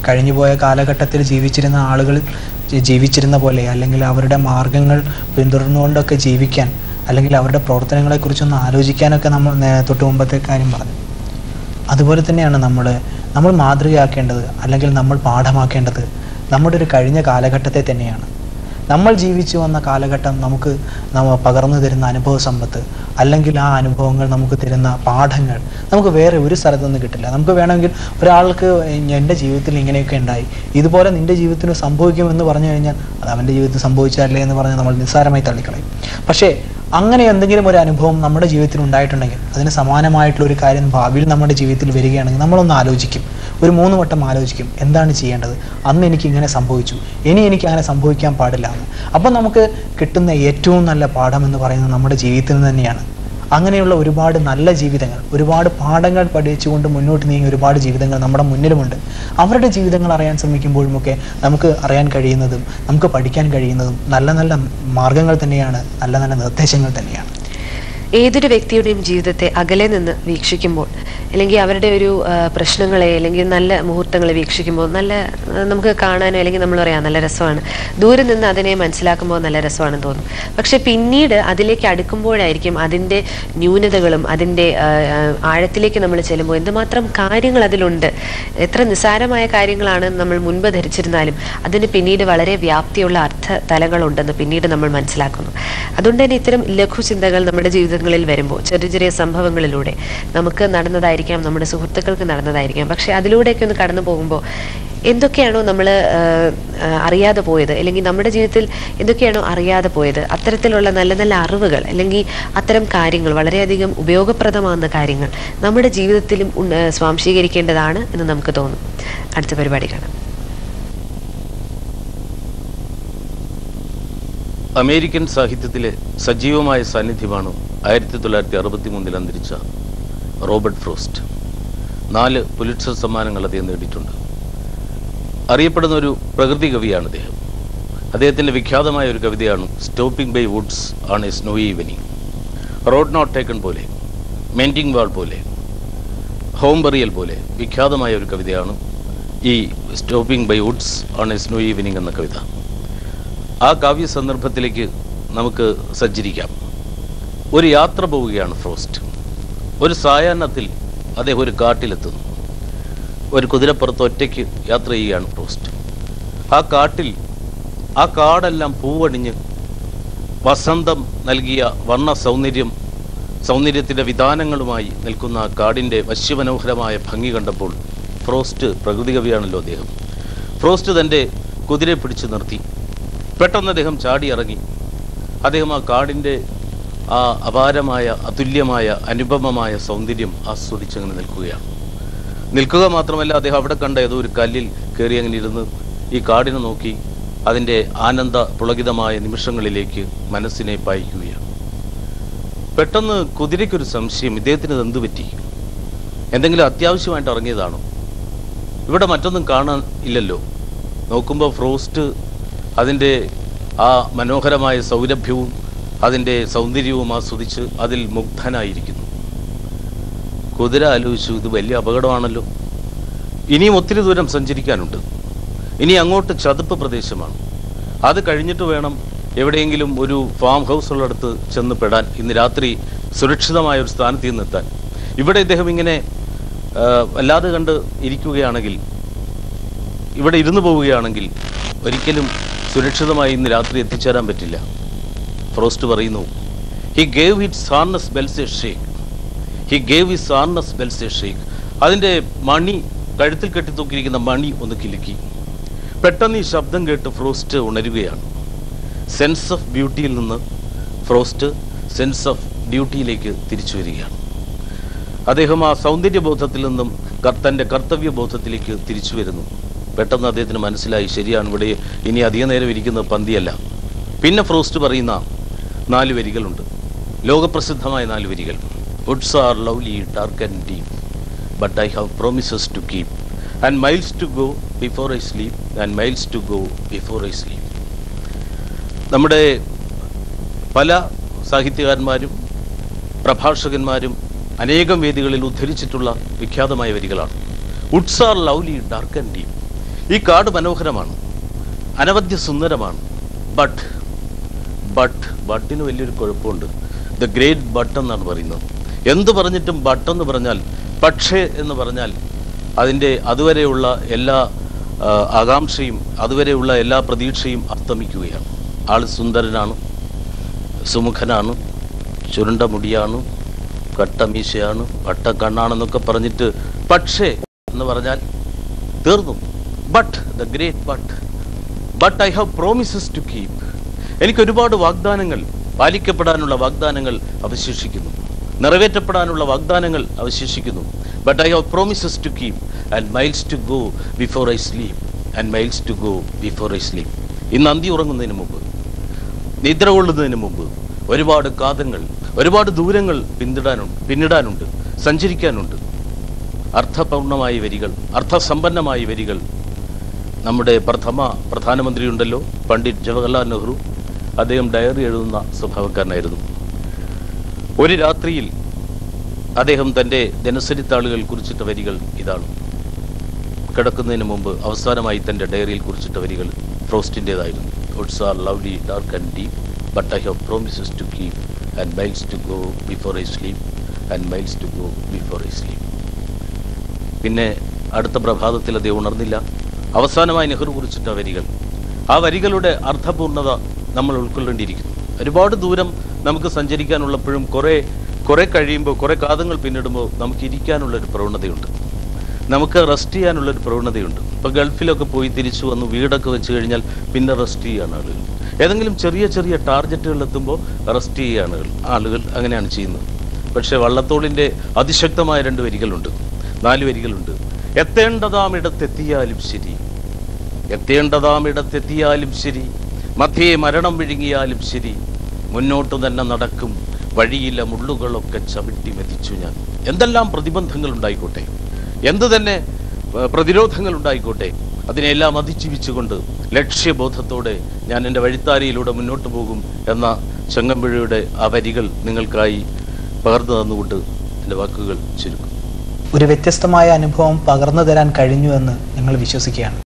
കഴിഞ്ഞുപോയ കാലഘട്ടത്തിൽ ജീവിച്ചിരുന്ന ആളുകൾ ജീവിച്ചിരുന്ന പോലെ, അല്ലെങ്കിൽ അവരുടെ മാർഗങ്ങൾ പിന്തുടർന്നുകൊണ്ടൊക്കെ ജീവിക്കാൻ, അല്ലെങ്കിൽ അവരുടെ പ്രവർത്തനങ്ങളെക്കുറിച്ചൊന്ന് ആലോചിക്കാനൊക്കെ നമ്മൾ തൊട്ട് മുമ്പത്തെ കാര്യം പറഞ്ഞു. അതുപോലെ തന്നെയാണ് നമ്മൾ മാതൃകയാക്കേണ്ടത്, അല്ലെങ്കിൽ നമ്മൾ പാഠമാക്കേണ്ടത് നമ്മുടെ ഒരു കഴിഞ്ഞ കാലഘട്ടത്തെ തന്നെയാണ്. നമ്മൾ ജീവിച്ചു വന്ന കാലഘട്ടം നമുക്ക് പകർന്നു തരുന്ന അനുഭവ സമ്പത്ത്, അല്ലെങ്കിൽ ആ അനുഭവങ്ങൾ നമുക്ക് തരുന്ന പാഠങ്ങൾ നമുക്ക് വേറെ ഒരു സ്ഥലത്തുനിന്ന് കിട്ടില്ല. നമുക്ക് വേണമെങ്കിൽ ഒരാൾക്ക് എൻ്റെ ജീവിതത്തിൽ ഇങ്ങനെയൊക്കെ ഉണ്ടായി, ഇതുപോലെ നിൻ്റെ ജീവിതത്തിന് സംഭവിക്കുമെന്ന് പറഞ്ഞു കഴിഞ്ഞാൽ അത് അവൻ്റെ ജീവിതത്തിൽ സംഭവിച്ചാലേ എന്ന് പറഞ്ഞ് നമ്മൾ നിസ്സാരമായി തള്ളിക്കളയും. പക്ഷേ അങ്ങനെ എന്തെങ്കിലും ഒരു അനുഭവം നമ്മുടെ ജീവിതത്തിൽ ഉണ്ടായിട്ടുണ്ടെങ്കിൽ, അതിന് സമാനമായിട്ടുള്ള ഒരു കാര്യം ഭാവിയിൽ നമ്മുടെ ജീവിതത്തിൽ വരികയാണെങ്കിൽ നമ്മളൊന്ന് ആലോചിക്കും, ഒരു 3 വട്ടം ആലോചിക്കും, എന്താണ് ചെയ്യേണ്ടത്, അന്ന് എനിക്ക് ഇങ്ങനെ സംഭവിച്ചു, ഇനി എനിക്ക് അങ്ങനെ സംഭവിക്കാൻ പാടില്ല എന്ന്. അപ്പം നമുക്ക് കിട്ടുന്ന ഏറ്റവും നല്ല പാഠം എന്ന് പറയുന്നത് നമ്മുടെ ജീവിതത്തിൽ നിന്ന് തന്നെയാണ്. അങ്ങനെയുള്ള ഒരുപാട് നല്ല ജീവിതങ്ങൾ, ഒരുപാട് പാഠങ്ങൾ പഠിച്ചുകൊണ്ട് മുന്നോട്ട് നീങ്ങിയ ഒരുപാട് ജീവിതങ്ങൾ നമ്മുടെ മുന്നിലുമുണ്ട്. അവരുടെ ജീവിതങ്ങൾ അറിയാൻ ശ്രമിക്കുമ്പോഴുമൊക്കെ നമുക്ക് അറിയാൻ കഴിയുന്നതും നമുക്ക് പഠിക്കാൻ കഴിയുന്നതും നല്ല നല്ല മാർഗങ്ങൾ തന്നെയാണ്, നല്ല നല്ല നിർദ്ദേശങ്ങൾ തന്നെയാണ്. ഏതൊരു വ്യക്തിയുടെയും ജീവിതത്തെ അകലെ നിന്ന് വീക്ഷിക്കുമ്പോൾ, അല്ലെങ്കിൽ അവരുടെ ഒരു പ്രശ്നങ്ങളെ അല്ലെങ്കിൽ നല്ല മുഹൂർത്തങ്ങളെ വീക്ഷിക്കുമ്പോൾ നമുക്ക് കാണാനോ, അല്ലെങ്കിൽ നമ്മൾ പറയാം നല്ല രസമാണ്, ദൂരെ നിന്ന് അതിനെ മനസ്സിലാക്കുമ്പോൾ നല്ല രസമാണെന്ന് തോന്നും. പക്ഷെ പിന്നീട് അതിലേക്ക് അടുക്കുമ്പോഴായിരിക്കും അതിൻ്റെ ന്യൂനതകളും അതിൻ്റെ ആഴത്തിലേക്ക് നമ്മൾ ചെല്ലുമ്പോൾ എന്തുമാത്രം കാര്യങ്ങൾ അതിലുണ്ട്, എത്ര നിസ്സാരമായ കാര്യങ്ങളാണ് നമ്മൾ മുൻപ് ധരിച്ചിരുന്നാലും അതിന് പിന്നീട് വളരെ വ്യാപ്തിയുള്ള അർത്ഥ തലങ്ങളുണ്ടെന്ന് പിന്നീട് നമ്മൾ മനസ്സിലാക്കുന്നു. അതുകൊണ്ട് തന്നെ ഇത്തരം ലഘുചിന്തകൾ നമ്മുടെ ജീവിതങ്ങളിൽ വരുമ്പോൾ, ചെറിയ ചെറിയ സംഭവങ്ങളിലൂടെ നമുക്ക് നടന്നതായിരിക്കാം, നമ്മുടെ സുഹൃത്തുക്കൾക്ക് നടന്നതായിരിക്കാം, പക്ഷെ അതിലൂടെയൊക്കെ ഒന്ന് കടന്നു പോകുമ്പോൾ എന്തൊക്കെയാണോ നമ്മൾ അറിയാതെ പോയത്, അല്ലെങ്കിൽ നമ്മുടെ ജീവിതത്തിൽ എന്തൊക്കെയാണോ അറിയാതെ പോയത്, അത്തരത്തിലുള്ള നല്ല നല്ല അറിവുകൾ, അല്ലെങ്കിൽ അത്തരം കാര്യങ്ങൾ, വളരെയധികം ഉപയോഗപ്രദമാകുന്ന കാര്യങ്ങൾ നമ്മുടെ ജീവിതത്തിലും സ്വാംശീകരിക്കേണ്ടതാണ് എന്ന് നമുക്ക് തോന്നും. അടുത്ത പരിപാടി കാണാം. അമേരിക്കൻ സാഹിത്യത്തിലെ സജീവമായ സാന്നിധ്യമാണ് 1963 അന്തരിച്ച റോബർട്ട് ഫ്രോസ്റ്റ്. 4 പുലിറ്റ്സർ സമ്മാനങ്ങൾ അദ്ദേഹം നേടിയിട്ടുണ്ട്. അറിയപ്പെടുന്ന ഒരു പ്രകൃതി കവിയാണ് അദ്ദേഹം. അദ്ദേഹത്തിൻ്റെ വിഖ്യാതമായ ഒരു കവിതയാണ് stopping by woods on a snowy evening. Road not taken പോലെ, മെൻറ്റിംഗ് വാൾ പോലെ, ഹോം ബറിയൽ പോലെ വിഖ്യാതമായ ഒരു കവിതയാണ് ഈ stopping by woods on a snowy evening എന്ന കവിത. ആ കാവ്യ സന്ദർഭത്തിലേക്ക് നമുക്ക് സഞ്ചരിക്കാം. ഒരു യാത്ര പോവുകയാണ് ഫ്രോസ്റ്റ്. ഒരു സായാഹ്നത്തിൽ അദ്ദേഹം ഒരു കാട്ടിലെത്തുന്നു. ഒരു കുതിരപ്പുറത്ത് ഒറ്റയ്ക്ക് യാത്ര ചെയ്യുകയാണ് ഫ്രോസ്റ്റ്. ആ കാട്ടിൽ ആ കാടെല്ലാം പൂവണിഞ്ഞ് വസന്തം നൽകിയ വർണ്ണ സൗന്ദര്യത്തിൻ്റെ വിധാനങ്ങളുമായി നിൽക്കുന്ന ആ കാടിൻ്റെ വശ്യമനോഹരമായ ഭംഗി കണ്ടപ്പോൾ ഫ്രോസ്റ്റ് പ്രകൃതി കവിയാണല്ലോ അദ്ദേഹം. ഫ്രോസ്റ്റ് തൻ്റെ കുതിരയെ പിടിച്ചു നിർത്തി. പെട്ടെന്ന് അദ്ദേഹം ചാടിയിറങ്ങി. അദ്ദേഹം ആ കാടിൻ്റെ ആ അപാരമായ, അതുല്യമായ, അനുപമമായ സൗന്ദര്യം ആസ്വദിച്ചങ്ങനെ നിൽക്കുക മാത്രമല്ല, അദ്ദേഹം അവിടെ കണ്ട ഏതോ ഒരു കല്ലിൽ കയറി അങ്ങനെ ഇരുന്ന് ഈ കാടിനെ നോക്കി അതിൻ്റെ ആനന്ദ പുളകിതമായ നിമിഷങ്ങളിലേക്ക് മനസ്സിനെ പായിക്കുകയാണ്. പെട്ടെന്ന് കുതിരയ്ക്കൊരു സംശയം, ഇദ്ദേഹത്തിന് ഇതെന്ത് പറ്റി? എന്തെങ്കിലും അത്യാവശ്യമായിട്ട് ഇറങ്ങിയതാണോ? ഇവിടെ മറ്റൊന്നും കാണാൻ ഇല്ലല്ലോ. നോക്കുമ്പോൾ ഫ്രോസ്റ്റ് അതിൻ്റെ ആ മനോഹരമായ സൗരഭ്യവും അതിൻ്റെ സൗന്ദര്യവും ആസ്വദിച്ച് അതിൽ മുഗ്ധനായിരിക്കുന്നു. കുതിര ആലോചിച്ചു, ഇത് വലിയ അപകടമാണല്ലോ, ഇനിയും ഒത്തിരി ദൂരം സഞ്ചരിക്കാനുണ്ട്, ഇനി അങ്ങോട്ട് ചതുപ്പ് പ്രദേശമാണ്, അത് കഴിഞ്ഞിട്ട് വേണം എവിടെയെങ്കിലും ഒരു ഫാം ഹൗസ് ഉള്ളിടത്ത് ചെന്ന് പെടാൻ, ഇന്ന് രാത്രി സുരക്ഷിതമായ ഒരു സ്ഥാനത്ത് നിന്നെത്താൻ. ഇവിടെ ഇദ്ദേഹം ഇങ്ങനെ അല്ലാതെ കണ്ട് ഇരിക്കുകയാണെങ്കിൽ, ഇവിടെ ഇരുന്നു പോവുകയാണെങ്കിൽ ഒരിക്കലും സുരക്ഷിതമായി ഇന്ന് രാത്രി എത്തിച്ചേരാൻ പറ്റില്ല. ഫ്രോസ്റ്റ് പറയുന്നു, he gave his harness bells a shake, he gave his harness bells a shake. അതിൻ്റെ മണി, കഴുത്തിൽ കെട്ടിത്തൂക്കിയിരിക്കുന്ന മണി ഒന്ന് കിലുക്കി. പെട്ടെന്ന് ഈ ശബ്ദം കേട്ട് ഫ്രോസ്റ്റ് ഉണരുകയാണ്. സെൻസ് ഓഫ് ബ്യൂട്ടിയിൽ നിന്ന് ഫ്രോസ്റ്റ് സെൻസ് ഓഫ് ഡ്യൂട്ടിയിലേക്ക് തിരിച്ചു വരികയാണ്. അദ്ദേഹം ആ സൗന്ദര്യബോധത്തിൽ നിന്നും തൻ്റെ കർത്തവ്യബോധത്തിലേക്ക് തിരിച്ചു വരുന്നു. പെട്ടെന്ന് അദ്ദേഹത്തിന് മനസ്സിലായി, ശരിയാണ്, ഇവിടെ ഇനി അധിക നേരം ഇരിക്കുന്നത് പന്തിയല്ല. പിന്നെ ഫ്രോസ്റ്റ് പറയുന്ന 4 വരികളുണ്ട്, ലോകപ്രസിദ്ധമായ 4 വരികൾ. Woods are lovely, dark and deep, but I have promises to keep, and miles to go before I sleep, and miles to go before I sleep. നമ്മുടെ പല സാഹിത്യകാരന്മാരും പ്രഭാഷകന്മാരും അനേകം വേദികളിൽ ഉദ്ധരിച്ചിട്ടുള്ള വിഖ്യാതമായ വരികളാണ്. Woods are lovely, dark and deep. ഈ കാട് മനോഹരമാണ്, അനവധ്യ സുന്ദരമാണ്. ബട്ടിന് വലിയൊരു കുഴപ്പമുണ്ട്. ദ ഗ്രേറ്റ് ബട്ട് എന്നാണ് പറയുന്നത്. എന്ത് പറഞ്ഞിട്ടും ബട്ടെന്ന് പറഞ്ഞാൽ, പക്ഷേ എന്ന് പറഞ്ഞാൽ അതിൻ്റെ അതുവരെയുള്ള എല്ലാ ആകാംക്ഷയും അതുവരെയുള്ള എല്ലാ പ്രതീക്ഷയും അസ്തമിക്കുകയാണ്. ആൾ സുന്ദരനാണ്, സുമുഖനാണ്, ചുരുണ്ട മുടിയാണ്, കട്ടമീശയാണ്, വട്ടക്കണ്ണാണെന്നൊക്കെ പറഞ്ഞിട്ട് പക്ഷേ എന്ന് പറഞ്ഞാൽ തീർന്നു. The great but I have promises to keep. എനിക്ക് ഒരുപാട് വാഗ്ദാനങ്ങൾ, പാലിക്കപ്പെടാനുള്ള വാഗ്ദാനങ്ങൾ അവശേഷിക്കുന്നു, നിറവേറ്റപ്പെടാനുള്ള വാഗ്ദാനങ്ങൾ അവശേഷിക്കുന്നു. But I have promises to keep and miles to go before I sleep. ഇന്ന് അന്തി ഉറങ്ങുന്നതിന് മുമ്പ്, നിദ്ര കൊള്ളുന്നതിന് മുമ്പ് ഒരുപാട് കാതങ്ങൾ, ഒരുപാട് ദൂരങ്ങൾ പിന്നിടാനുണ്ട്, സഞ്ചരിക്കാനുണ്ട്. അർത്ഥപൂർണമായ വരികൾ, അർത്ഥസമ്പന്നമായ വരികൾ നമ്മുടെ പ്രധാനമന്ത്രി ഉണ്ടല്ലോ, പണ്ഡിറ്റ് ജവഹർലാൽ നെഹ്റു. അദ്ദേഹം ഡയറി എഴുതുന്ന സ്വഭാവക്കാരനായിരുന്നു. ഒരു രാത്രിയിൽ അദ്ദേഹം തൻ്റെ ദിനസരിത്താളുകൾ കുറിച്ചിട്ട വരികൾ ഇതാണ്. കിടക്കുന്നതിന് മുമ്പ് അവസാനമായി തൻ്റെ ഡയറിയിൽ കുറിച്ചിട്ട വരികൾ ഫ്രോസ്റ്റിൻ്റെതായിരുന്നു. Woods are lovely, dark and deep, but I have promises to keep, and miles to go before I sleep. പിന്നെ അടുത്ത പ്രഭാതത്തിൽ അദ്ദേഹം ഉണർന്നില്ല. അവസാനമായി നെഹ്റു കുറിച്ചിട്ട വരികൾ, ആ വരികളുടെ അർത്ഥപൂർണത നമ്മൾ ഉൾക്കൊള്ളേണ്ടിയിരിക്കുന്നു. ഒരുപാട് ദൂരം നമുക്ക് സഞ്ചരിക്കാനുള്ളപ്പോഴും കുറെ കഴിയുമ്പോൾ, കുറെ കാതങ്ങൾ പിന്നിടുമ്പോൾ നമുക്ക് ഇരിക്കാനുള്ളൊരു പ്രവണതയുണ്ട്, നമുക്ക് റെസ്റ്റ് ചെയ്യാനുള്ളൊരു പ്രവണതയുണ്ട്. ഇപ്പോൾ ഗൾഫിലൊക്കെ പോയി തിരിച്ചു വന്ന് വീടൊക്കെ വെച്ച് കഴിഞ്ഞാൽ പിന്നെ റെസ്റ്റ് ചെയ്യുകയാണ് ആളുകൾ. ഏതെങ്കിലും ചെറിയ ചെറിയ ടാർഗറ്റുകൾ എത്തുമ്പോൾ റെസ്റ്റ് ചെയ്യുകയാണ് ആളുകൾ, അങ്ങനെയാണ് ചെയ്യുന്നത്. പക്ഷേ വള്ളത്തോളിൻ്റെ അതിശക്തമായ 4 വരികളുണ്ട്. എത്തേണ്ടതാമിടത്തെത്തിയാലും ശരി, മധ്യേ മരണം വിഴുങ്ങിയാലും ശരി, മുന്നോട്ട് തന്നെ നടക്കും, വഴിയിലെ മുള്ളുകളൊക്കെ ചവിട്ടി മെതിച്ചു ഞാൻ. എന്തെല്ലാം പ്രതിബന്ധങ്ങൾ ഉണ്ടായിക്കോട്ടെ, എന്തു തന്നെ പ്രതിരോധങ്ങൾ ഉണ്ടായിക്കോട്ടെ, അതിനെല്ലാം അതിജീവിച്ചുകൊണ്ട് ലക്ഷ്യബോധത്തോടെ ഞാൻ എൻ്റെ വഴിത്താരയിലൂടെ മുന്നോട്ട് പോകും എന്ന ചങ്ങമ്പുഴയുടെ ആ വരികൾ നിങ്ങൾക്കായി പകർന്നു തന്നുകൊണ്ട് എൻ്റെ വാക്കുകൾ ചുരുക്കും. ഒരു വ്യത്യസ്തമായ അനുഭവം പകർന്നു തരാൻ കഴിഞ്ഞു എന്ന് ഞങ്ങൾ വിശ്വസിക്കുകയാണ്.